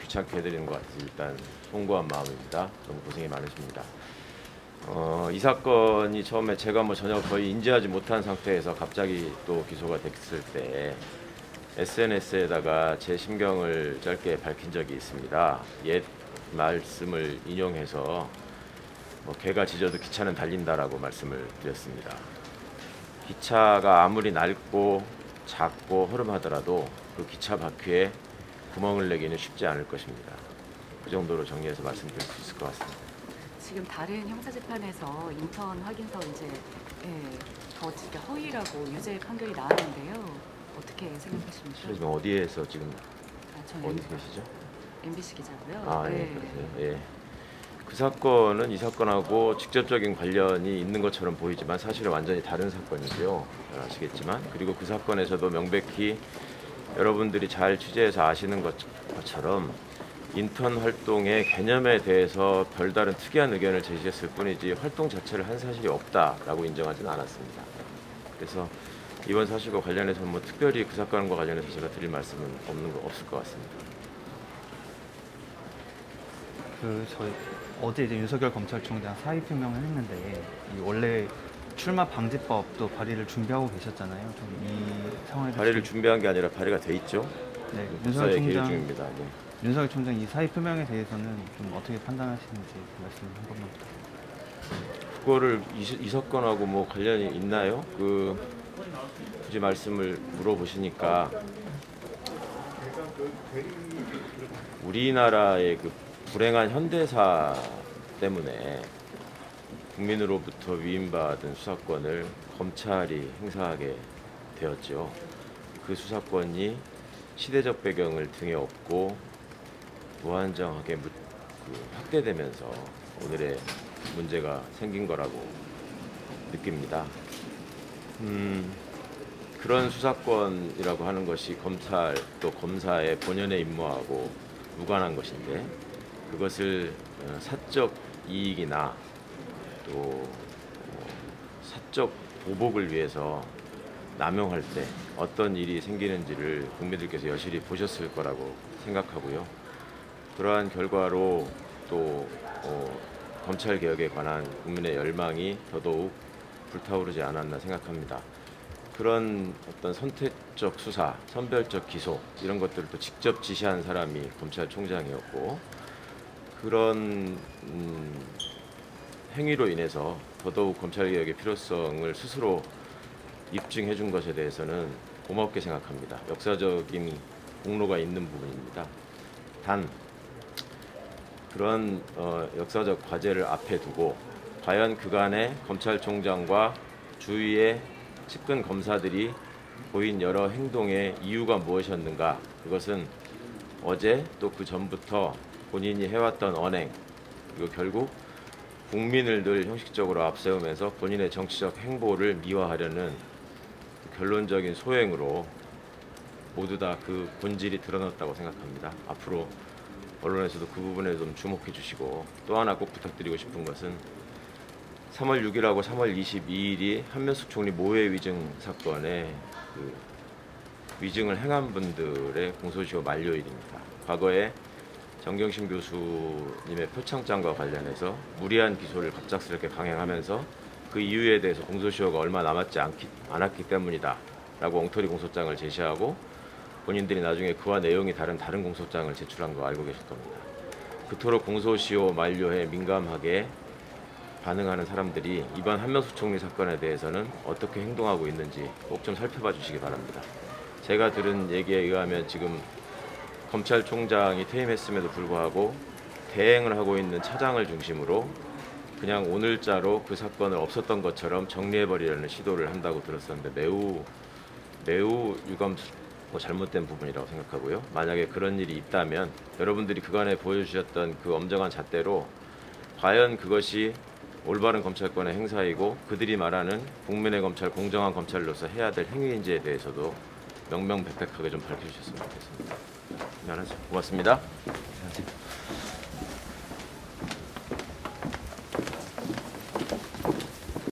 귀찮게 해드리는 것 같아서 일단 송구한 마음입니다. 너무 고생이 많으십니다. 이 사건이 처음에 제가 전혀 거의 인지하지 못한 상태에서 갑자기 또 기소가 됐을 때 SNS에다가 제 심경을 짧게 밝힌 적이 있습니다. 옛 말씀을 인용해서 개가 짖어도 기차는 달린다라고 말씀을 드렸습니다. 기차가 아무리 낡고 작고 허름하더라도 그 기차 바퀴에 구멍을 내기는 쉽지 않을 것입니다. 그 정도로 정리해서 말씀드릴 수 있을 것 같습니다. 지금 다른 형사재판에서 인턴 확인서 더 허위라고 유죄 판결이 나왔는데요. 어떻게 생각하십니까? 지금 어디에서 지금 전 어디 계시죠? MBC 기자고요. 예, 그러세요. 예. 그 사건은 이 사건하고 직접적인 관련이 있는 것처럼 보이지만 사실은 완전히 다른 사건이고요. 잘 아시겠지만, 그리고 그 사건에서도 명백히 여러분들이 잘 취재해서 아시는 것처럼 인턴 활동의 개념에 대해서 별다른 특이한 의견을 제시했을 뿐이지 활동 자체를 한 사실이 없다라고 인정하지는 않았습니다. 그래서 이번 사실과 관련해서 특별히 그 사건과 관련해서 제가 드릴 말씀은 없을 것 같습니다. 저희 어제 이제 윤석열 검찰총장 사의 표명을 했는데 이 원래 출마 방지법도 발의를 준비하고 계셨잖아요. 좀 이 상황에서 발의를 준비한 게 아니라 발의가 돼 있죠. 네, 법사에 계류 중입니다. 네. 윤석열 총장 이 사의 표명에 대해서는 좀 어떻게 판단하시는지 말씀 한 번만 부탁드립니다. 그거를 이 사건하고 관련이 있나요? 굳이 말씀을 물어보시니까 우리나라의 불행한 현대사 때문에 국민으로부터 위임받은 수사권을 검찰이 행사하게 되었죠. 그 수사권이 시대적 배경을 등에 업고 무한정하게 확대되면서 오늘의 문제가 생긴 거라고 느낍니다. 그런 수사권이라고 하는 것이 검찰 또 검사의 본연의 임무하고 무관한 것인데, 그것을 사적 이익이나 또 사적 보복을 위해서 남용할 때 어떤 일이 생기는지를 국민들께서 여실히 보셨을 거라고 생각하고요. 그러한 결과로 또 검찰 개혁에 관한 국민의 열망이 더더욱 불타오르지 않았나 생각합니다. 그런 어떤 선택적 수사, 선별적 기소 이런 것들을 또 직접 지시한 사람이 검찰총장이었고, 그런 행위로 인해서 더더욱 검찰개혁의 필요성을 스스로 입증해 준 것에 대해서는 고맙게 생각합니다. 역사적인 공로가 있는 부분입니다. 단 그런 역사적 과제를 앞에 두고 과연 그간의 검찰총장과 주위의 측근 검사들이 보인 여러 행동의 이유가 무엇이었는가, 그것은 어제 또 그 전부터 본인이 해왔던 언행, 그리고 결국 국민을 늘 형식적으로 앞세우면서 본인의 정치적 행보를 미화하려는 결론적인 소행으로 모두 다 그 본질이 드러났다고 생각합니다. 앞으로 언론에서도 그 부분에 좀 주목해 주시고, 또 하나 꼭 부탁드리고 싶은 것은 3월 6일하고 3월 22일이 한명숙 총리 모해 위증 사건의 위증을 행한 분들의 공소시효 만료일입니다. 과거에 정경심 교수님의 표창장과 관련해서 무리한 기소를 갑작스럽게 강행하면서 그 이유에 대해서 공소시효가 얼마 남았지 않았기 때문이다 라고 엉터리 공소장을 제시하고, 본인들이 나중에 그와 내용이 다른 공소장을 제출한 거 알고 계실 겁니다. 그토록 공소시효 만료에 민감하게 반응하는 사람들이 이번 한명숙 총리 사건에 대해서는 어떻게 행동하고 있는지 꼭 좀 살펴봐 주시기 바랍니다. 제가 들은 얘기에 의하면 지금 검찰총장이 퇴임했음에도 불구하고 대행을 하고 있는 차장을 중심으로 그냥 오늘자로 그 사건을 없었던 것처럼 정리해버리려는 시도를 한다고 들었었는데, 매우 잘못된 부분이라고 생각하고요. 만약에 그런 일이 있다면 여러분들이 그간에 보여주셨던 그 엄정한 잣대로 과연 그것이 올바른 검찰권의 행사이고 그들이 말하는 국민의 검찰, 공정한 검찰로서 해야 될 행위인지에 대해서도 명명백백하게 좀 밝혀주셨으면 좋겠습니다. 미안하죠. 고맙습니다. 아직